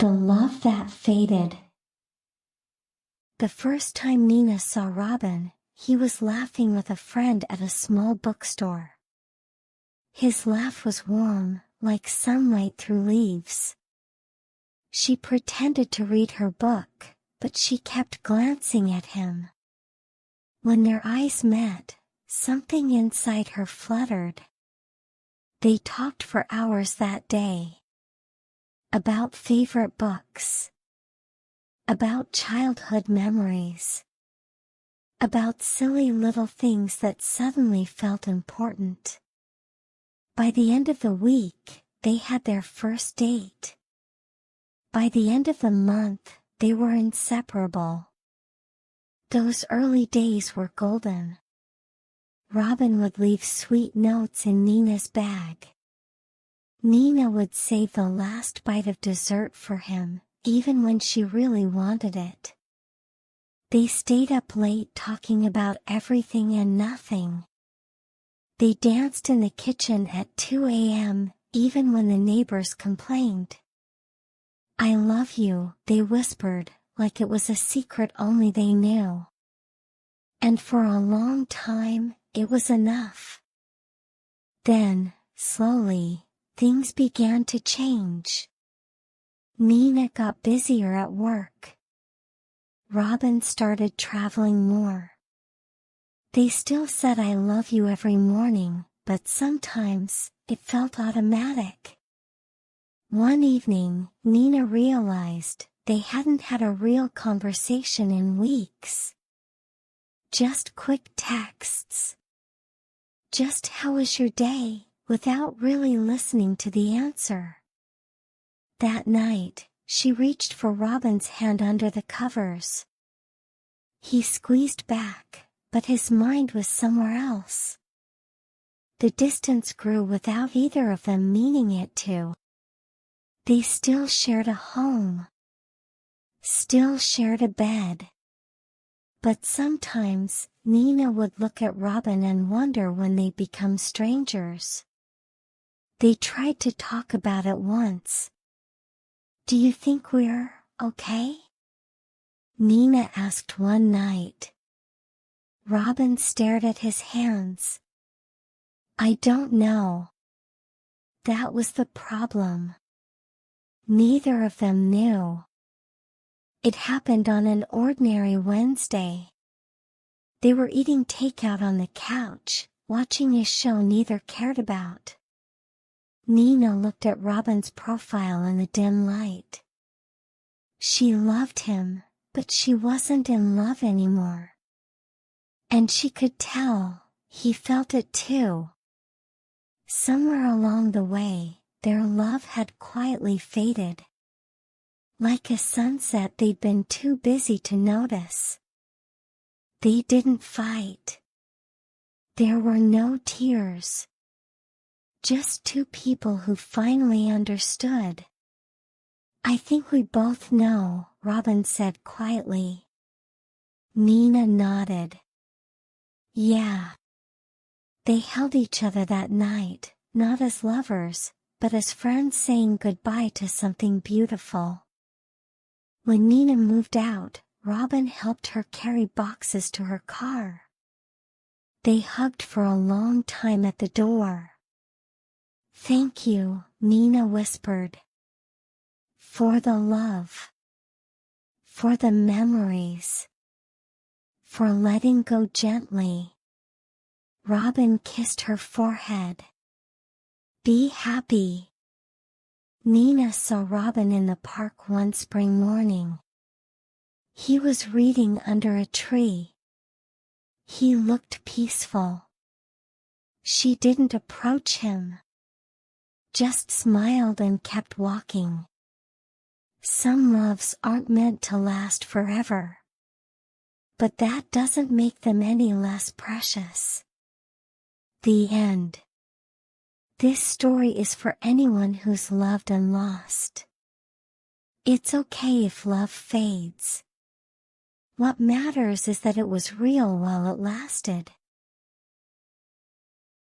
The love that faded. The first time Nina saw Robin, he was laughing with a friend at a small bookstore. His laugh was warm, like sunlight through leaves. She pretended to read her book, but she kept glancing at him. When their eyes met, something inside her fluttered. They talked for hours that day. About favorite books. About childhood memories. About silly little things that suddenly felt important. By the end of the week, they had their first date. By the end of the month, they were inseparable. Those early days were golden. Robin would leave sweet notes in Nina's bag. Nina would save the last bite of dessert for him, even when she really wanted it. They stayed up late talking about everything and nothing. They danced in the kitchen at 2 a.m., even when the neighbors complained. "I love you," they whispered, like it was a secret only they knew. And for a long time, it was enough. Then, slowly, things began to change. Nina got busier at work. Robin started traveling more. They still said "I love you" every morning, but sometimes, it felt automatic. One evening, Nina realized they hadn't had a real conversation in weeks. Just quick texts. Just "How was your day?" without really listening to the answer. That night, she reached for Robin's hand under the covers. He squeezed back, but his mind was somewhere else. The distance grew without either of them meaning it to. They still shared a home. Still shared a bed. But sometimes, Nina would look at Robin and wonder when they'd become strangers. They tried to talk about it once. "Do you think we're okay?" Nina asked one night. Robin stared at his hands. "I don't know." That was the problem. Neither of them knew. It happened on an ordinary Wednesday. They were eating takeout on the couch, watching a show neither cared about. Nina looked at Robin's profile in the dim light. She loved him, but she wasn't in love anymore. And she could tell, he felt it too. Somewhere along the way, their love had quietly faded. Like a sunset they'd been too busy to notice. They didn't fight. There were no tears. Just two people who finally understood. "I think we both know," Robin said quietly. Nina nodded. Yeah. They held each other that night, not as lovers, but as friends saying goodbye to something beautiful. When Nina moved out, Robin helped her carry boxes to her car. They hugged for a long time at the door. "Thank you," Nina whispered. "For the love. For the memories. For letting go gently." Robin kissed her forehead. "Be happy." Nina saw Robin in the park one spring morning. He was reading under a tree. He looked peaceful. She didn't approach him. Just smiled and kept walking. Some loves aren't meant to last forever. But that doesn't make them any less precious. The end. This story is for anyone who's loved and lost. It's okay if love fades. What matters is that it was real while it lasted.